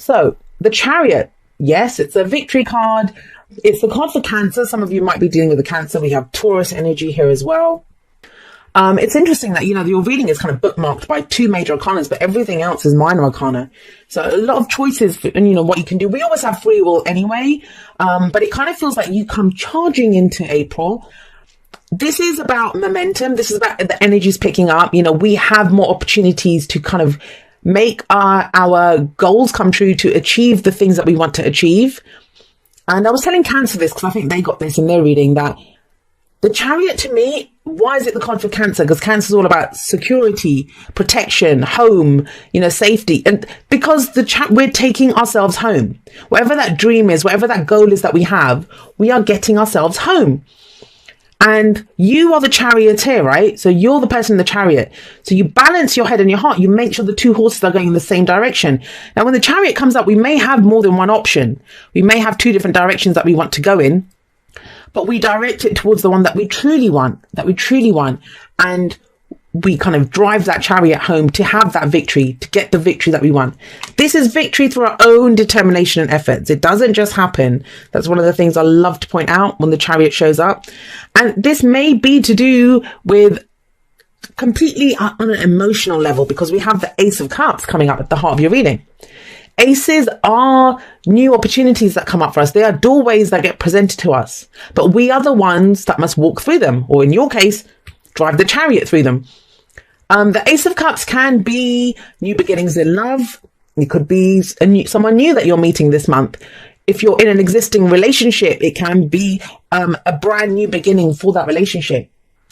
So the Chariot, yes, it's a victory card. It's the card for Cancer. Some of you might be dealing with the Cancer. We have Taurus energy here as well. It's interesting that, your reading is kind of bookmarked by 2 major arcanas, but everything else is minor arcana. So a lot of choices for, and what you can do. We always have free will anyway, but it kind of feels like you come charging into April. This is about momentum. This is about the energies picking up. We have more opportunities to kind of make our goals come true, to achieve the things that we want to achieve. And I was telling Cancer this because I think they got this in their reading, that the Chariot, to me, why is it the card for Cancer? Because Cancer is all about security, protection, home, safety. And because we're taking ourselves home. Whatever that dream is, whatever that goal is that we have, we are getting ourselves home. And you are the charioteer, right? So you're the person in the chariot. So you balance your head and your heart. You make sure the 2 horses are going in the same direction. Now, when the Chariot comes up, we may have more than one option. We may have 2 different directions that we want to go in, but we direct it towards the one that we truly want, And we kind of drive that chariot home to have that victory, to get the victory that we want. This is victory through our own determination and efforts. It doesn't just happen. That's one of the things I love to point out when the Chariot shows up. And this may be to do with completely on an emotional level, because we have the Ace of Cups coming up at the heart of your reading. Aces are new opportunities that come up for us. They are doorways that get presented to us, but we are the ones that must walk through them, or in your case, drive the chariot through them. The Ace of Cups can be new beginnings in love. It could be someone new that you're meeting this month. If you're in an existing relationship, it can be a brand new beginning for that relationship.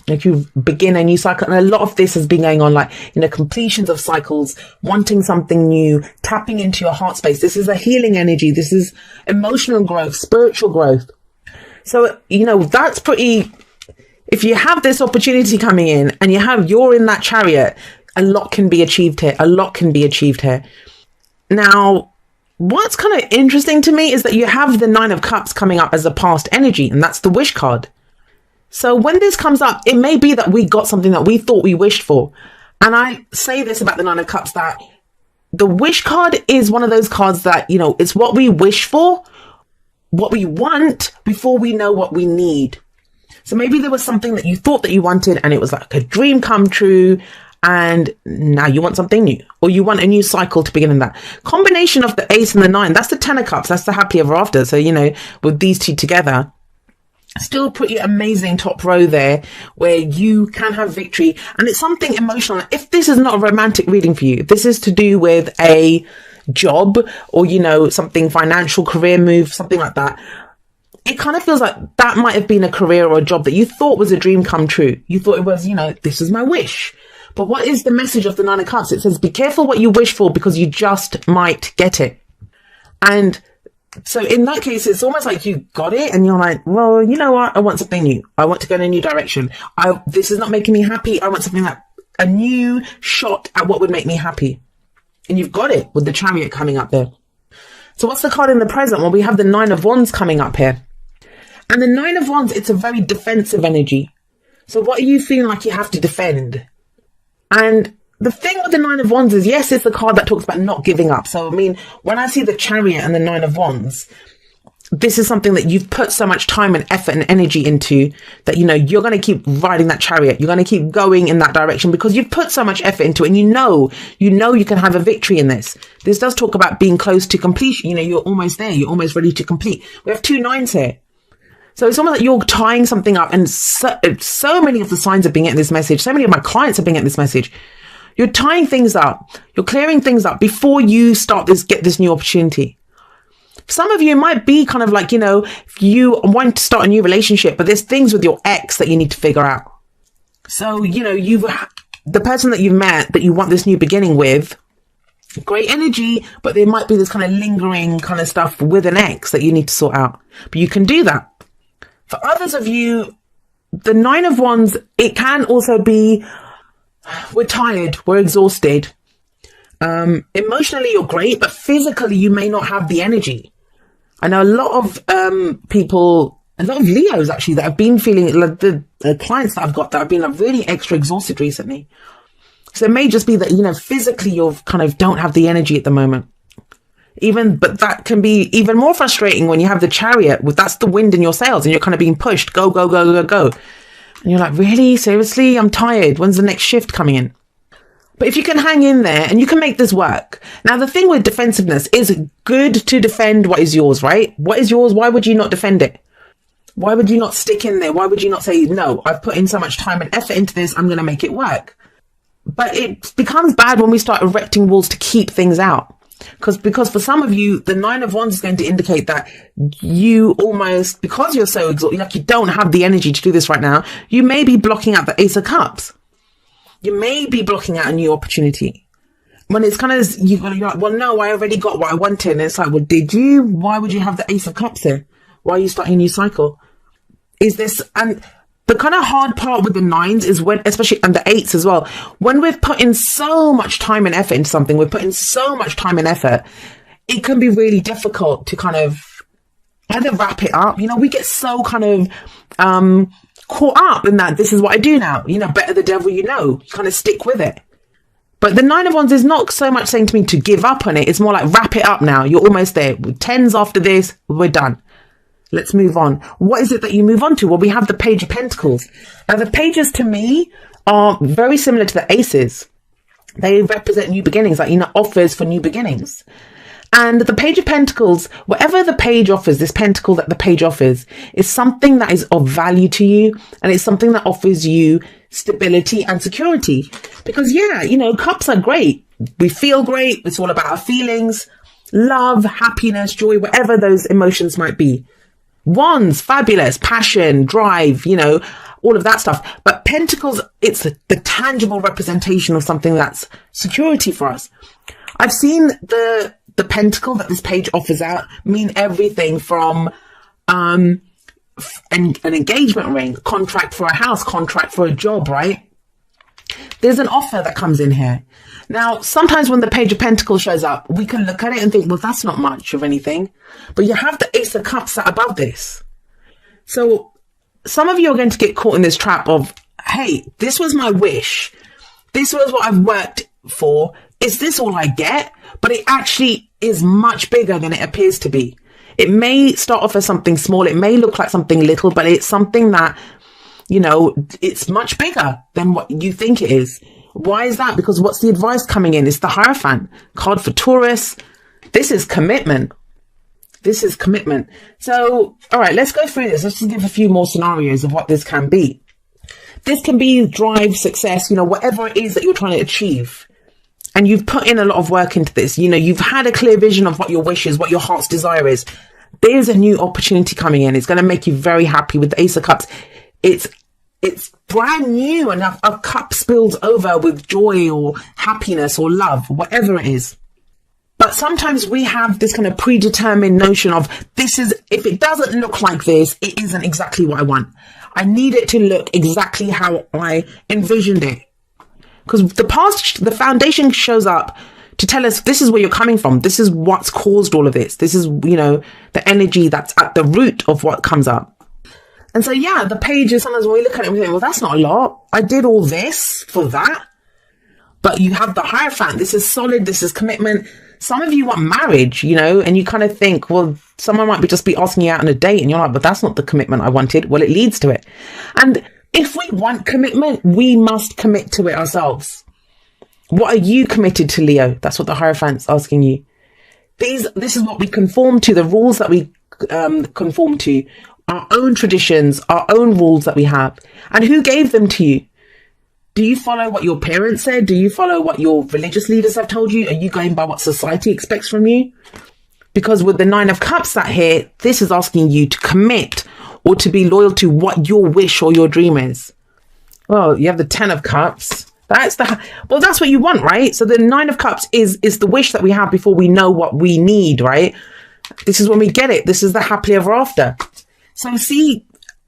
If you begin a new cycle, and a lot of this has been going on, completions of cycles, wanting something new, tapping into your heart space. This is a healing energy. This is emotional growth, spiritual growth. So, that's pretty. If you have this opportunity coming in and you're in that chariot, a lot can be achieved here. Now, what's kind of interesting to me is that you have the 9 of Cups coming up as a past energy, and that's the wish card. So when this comes up, it may be that we got something that we thought we wished for. And I say this about the 9 of Cups, that the wish card is one of those cards that, it's what we wish for, what we want before we know what we need. So maybe there was something that you thought that you wanted and it was like a dream come true, and now you want something new, or you want a new cycle to begin in that. Combination of the Ace and the 9, that's the 10 of Cups, that's the happy ever after. So, with these 2 together, still pretty amazing top row there, where you can have victory, and it's something emotional. If this is not a romantic reading for you, this is to do with a job or, something financial, career move, something like that. It kind of feels like that might have been a career or a job that you thought was a dream come true. You thought it was, this is my wish. But what is the message of the 9 of Cups? It says, be careful what you wish for, because you just might get it. And so in that case, it's almost like you got it and you're like, well, you know what? I want something new. I want to go in a new direction. This is not making me happy. I want something a new shot at what would make me happy. And you've got it with the Chariot coming up there. So what's the card in the present? Well, we have the 9 of Wands coming up here. And the 9 of Wands, it's a very defensive energy. So what are you feeling like you have to defend? And the thing with the 9 of Wands is, yes, it's the card that talks about not giving up. So, when I see the Chariot and the 9 of Wands, this is something that you've put so much time and effort and energy into that, you're going to keep riding that chariot. You're going to keep going in that direction because you've put so much effort into it, and you know you can have a victory in this. This does talk about being close to completion. You're almost there. You're almost ready to complete. We have 2 9s here. So it's almost like you're tying something up, and so many of the signs are being getting this message. So many of my clients are being getting this message. You're tying things up. You're clearing things up before you get this new opportunity. Some of you might be kind of like, if you want to start a new relationship, but there's things with your ex that you need to figure out. So, the person that you've met that you want this new beginning with, great energy, but there might be this kind of lingering kind of stuff with an ex that you need to sort out. But you can do that. For others of you, the 9 of Wands, it can also be, we're tired, we're exhausted. Emotionally, you're great, but physically, you may not have the energy. I know a lot of people, a lot of Leos actually, that have been feeling, like the clients that I've got that have been really extra exhausted recently. So it may just be that, physically you're kind of don't have the energy at the moment. But that can be even more frustrating when you have the Chariot, that's the wind in your sails and you're kind of being pushed, go, go, go, go, go. And you're like, really? Seriously? I'm tired. When's the next shift coming in? But if you can hang in there and you can make this work. Now, the thing with defensiveness is good to defend what is yours, right? What is yours? Why would you not defend it? Why would you not stick in there? Why would you not say, no, I've put in so much time and effort into this, I'm going to make it work? But it becomes bad when we start erecting walls to keep things out. Because for some of you, the 9 of Wands is going to indicate that you almost, because you're so exhausted, like you don't have the energy to do this right now, you may be blocking out the Ace of Cups. You may be blocking out a new opportunity. When it's kind of, you're like, well, no, I already got what I wanted. And it's like, well, did you? Why would you have the Ace of Cups here? Why are you starting a new cycle? Is this, and the kind of hard part with the 9s is when, especially, and the 8s as well, when we've put in so much time and effort into something, we're putting so much time and effort, it can be really difficult to kind of either wrap it up. You know, we get so kind of caught up in that this is what I do now. You know, better the devil you know. You kind of stick with it. But the 9 of Wands is not so much saying to me to give up on it. It's more like wrap it up now. You're almost there. With 10s after this, we're done. Let's move on. What is it that you move on to? Well, we have the Page of Pentacles. Now, the pages to me are very similar to the aces. They represent new beginnings, like, you know, offers for new beginnings. And the Page of Pentacles, whatever the page offers, this pentacle that the page offers, is something that is of value to you. And it's something that offers you stability and security. Because, yeah, you know, cups are great. We feel great. It's all about our feelings, love, happiness, joy, whatever those emotions might be. Wands, fabulous, passion, drive, you know, all of that stuff. But pentacles, it's the tangible representation of something that's security for us. I've seen the pentacle that this page offers out mean everything from an engagement ring, contract for a house, contract for a job, right? There's an offer that comes in here. Now, sometimes when the Page of Pentacles shows up, we can look at it and think, well, that's not much of anything. But you have the Ace of Cups sat above this. So some of you are going to get caught in this trap of, hey, this was my wish. This was what I've worked for. Is this all I get? But it actually is much bigger than it appears to be. It may start off as something small. It may look like something little, but it's something that, you know, it's much bigger than what you think it is. Why is that? Because what's the advice coming in? It's the Hierophant card for Taurus. This is commitment. This is commitment. So, all right, let's go through this. Let's just give a few more scenarios of what this can be. This can be drive, success, you know, whatever it is that you're trying to achieve. And you've put in a lot of work into this. You know, you've had a clear vision of what your wish is, what your heart's desire is. There's a new opportunity coming in. It's going to make you very happy with the Ace of Cups. It's brand new and a cup spills over with joy or happiness or love, whatever it is. But sometimes we have this kind of predetermined notion of if it doesn't look like this, it isn't exactly what I want. I need it to look exactly how I envisioned it. Because the foundation shows up to tell us this is where you're coming from. This is what's caused all of this. This is, you know, the energy that's at the root of what comes up. And so, yeah, the pages, sometimes when we look at it, we think, well, that's not a lot. I did all this for that. But you have the Hierophant. This is solid. This is commitment. Some of you want marriage, you know, and you kind of think, well, someone might just be asking you out on a date. And you're like, but that's not the commitment I wanted. Well, it leads to it. And if we want commitment, we must commit to it ourselves. What are you committed to, Leo? That's what the Hierophant's asking you. This is what we conform to, the rules that we conform to. Our own traditions, our own rules that we have. And who gave them to you? Do you follow what your parents said? Do you follow what your religious leaders have told you? Are you going by what society expects from you? Because with the 9 of Cups sat here, this is asking you to commit or to be loyal to what your wish or your dream is. Well, you have the 10 of Cups. That's what you want, right? So the 9 of Cups is the wish that we have before we know what we need, right? This is when we get it. This is the happily ever after. So see,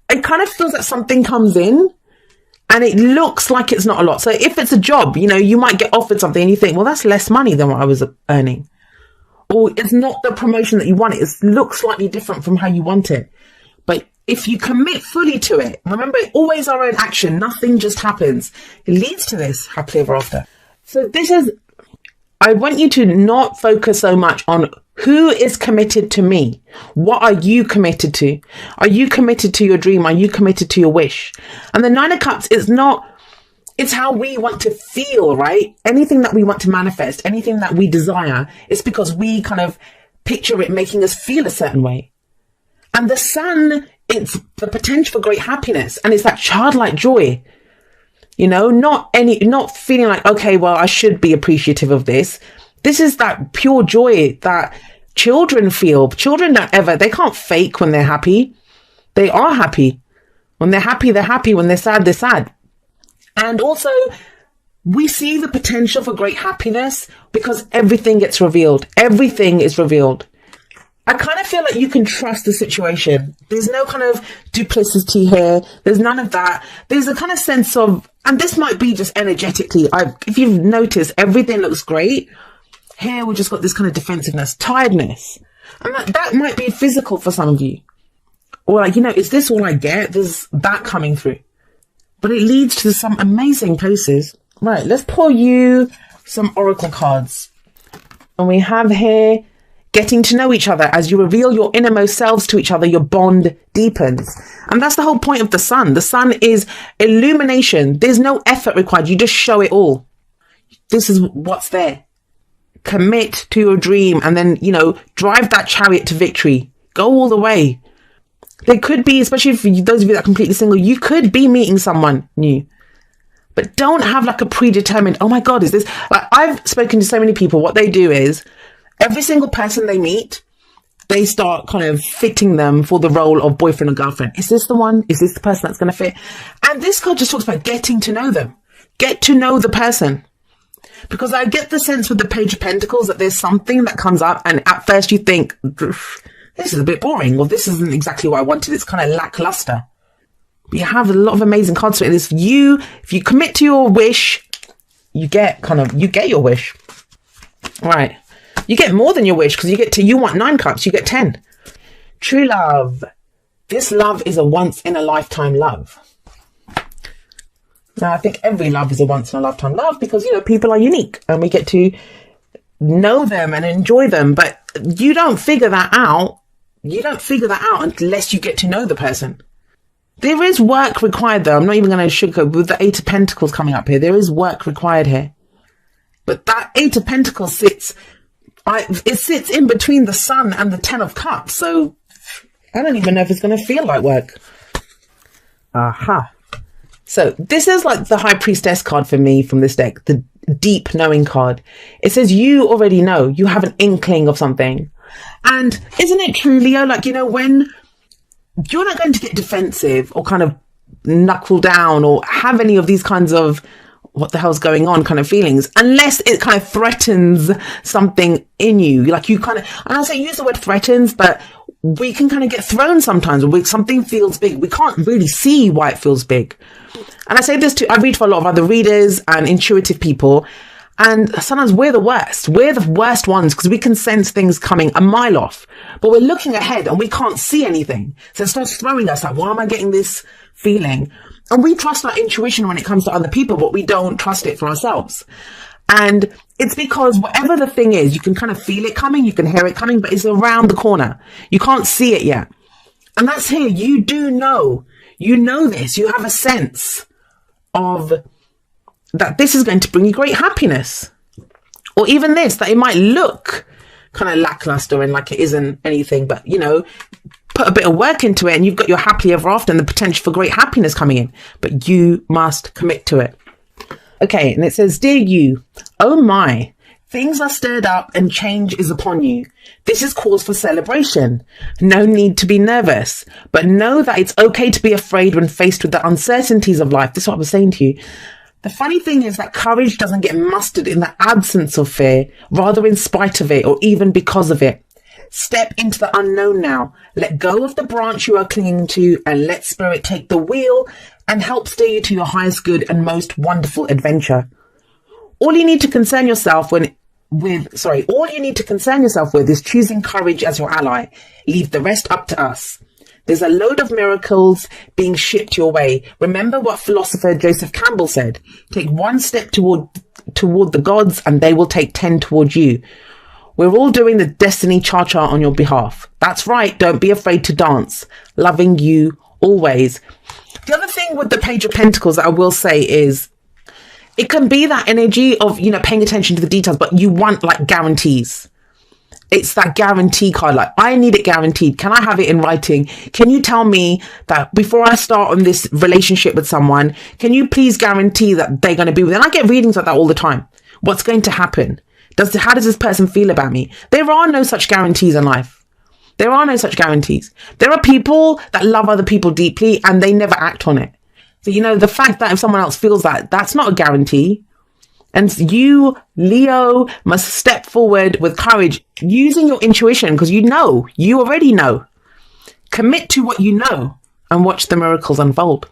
it kind of feels like something comes in and it looks like it's not a lot. So if it's a job, you know, you might get offered something and you think, well, that's less money than what I was earning. Or it's not the promotion that you want. It looks slightly different from how you want it. But if you commit fully to it, remember, always our own action. Nothing just happens. It leads to this happily ever after. So this is I want you to not focus so much on who is committed to me. What are you committed to? Are you committed to your dream? Are you committed to your wish? And the Nine of Cups is not, it's how we want to feel, right? Anything that we want to manifest, anything that we desire, it's because we kind of picture it making us feel a certain way. And the Sun, it's the potential for great happiness. And it's that childlike joy, you know, not feeling like, okay, well, I should be appreciative of this. This is that pure joy that children feel. Children they can't fake when they're happy. They are happy. When they're happy, they're happy. When they're sad, they're sad. And also, we see the potential for great happiness because everything gets revealed. Everything is revealed. I kind of feel like you can trust the situation. There's no kind of duplicity here. There's none of that. There's a kind of sense of, and this might be just energetically, if you've noticed, everything looks great. Here, we just got this kind of defensiveness, tiredness. And that might be physical for some of you. Or like, you know, is this all I get? There's that coming through. But it leads to some amazing places. Right, let's pull you some oracle cards. And we have here, getting to know each other. As you reveal your innermost selves to each other, your bond deepens. And that's the whole point of the Sun. The Sun is illumination. There's no effort required. You just show it all. This is what's there. Commit to your dream and then, you know, drive that chariot to victory. Go all the way. There could be, especially for those of you that are completely single, you could be meeting someone new. But don't have like a predetermined, oh my God, is this... Like, I've spoken to so many people. What they do is every single person they meet, they start kind of fitting them for the role of boyfriend and girlfriend. Is this the one? Is this the person that's going to fit? And this card just talks about getting to know them. Get to know the person. Because I get the sense with the Page of Pentacles that there's something that comes up and at first you think, this is a bit boring, or this isn't exactly what I wanted. It's kind of lackluster. But you have a lot of amazing cards for it. If you commit to your wish, you get your wish. Right. You get more than your wish because you want 9 cups, you get 10. True love. This love is a once in a lifetime love. Now, I think every love is a once in a lifetime love because, you know, people are unique and we get to know them and enjoy them. But you don't figure that out. You don't figure that out unless you get to know the person. There is work required, though. I'm not even going to sugarcoat with the 8 of Pentacles coming up here. There is work required here. But that 8 of Pentacles sits in between the Sun and the 10 of Cups. So I don't even know if it's going to feel like work. Aha. So this is like the High Priestess card for me from this deck, the deep knowing card. It says you already know, you have an inkling of something. And isn't it true, Leo? Like, you know, when you're not going to get defensive or kind of knuckle down or have any of these kinds of what the hell's going on kind of feelings, unless it kind of threatens something in you. Like you kind of, and I say use the word threatens, but we can kind of get thrown sometimes when something feels big. We can't really see why it feels big. And I say this I read for a lot of other readers and intuitive people. And sometimes we're the worst. We're the worst ones because we can sense things coming a mile off, but we're looking ahead and we can't see anything. So it starts throwing us like, why am I getting this feeling? And we trust our intuition when it comes to other people, but we don't trust it for ourselves. And it's because whatever the thing is, you can kind of feel it coming, you can hear it coming, but it's around the corner. You can't see it yet. And that's here. You do know. You know this. You have a sense of that this is going to bring you great happiness. Or even this, that it might look kind of lackluster and like it isn't anything, but, you know, put a bit of work into it and you've got your happily ever after and the potential for great happiness coming in. But you must commit to it. Okay, and it says, dear you, oh my, things are stirred up and change is upon you. This is cause for celebration. No need to be nervous, but know that it's okay to be afraid when faced with the uncertainties of life. This is what I was saying to you. The funny thing is that courage doesn't get mustered in the absence of fear, rather in spite of it or even because of it. Step into the unknown now. Let go of the branch you are clinging to and let spirit take the wheel and help steer you to your highest good and most wonderful adventure. All you need to concern yourself with is choosing courage as your ally. Leave the rest up to us. There's a load of miracles being shipped your way. Remember what philosopher Joseph Campbell said. Take one step toward toward the gods and they will take 10 toward you. We're all doing the destiny cha-cha on your behalf. That's right. Don't be afraid to dance. Loving you always. The other thing with the Page of Pentacles that I will say is it can be that energy of, you know, paying attention to the details, but you want like guarantees. It's that guarantee card. Like, I need it guaranteed. Can I have it in writing? Can you tell me that before I start on this relationship with someone, can you please guarantee that they're going to be with? And I get readings like that all the time. What's going to happen? How does this person feel about me? There are no such guarantees in life. There are no such guarantees. There are people that love other people deeply and they never act on it. So, you know, the fact that if someone else feels that, that's not a guarantee. And you, Leo, must step forward with courage, using your intuition, because you already know. Commit to what you know and watch the miracles unfold.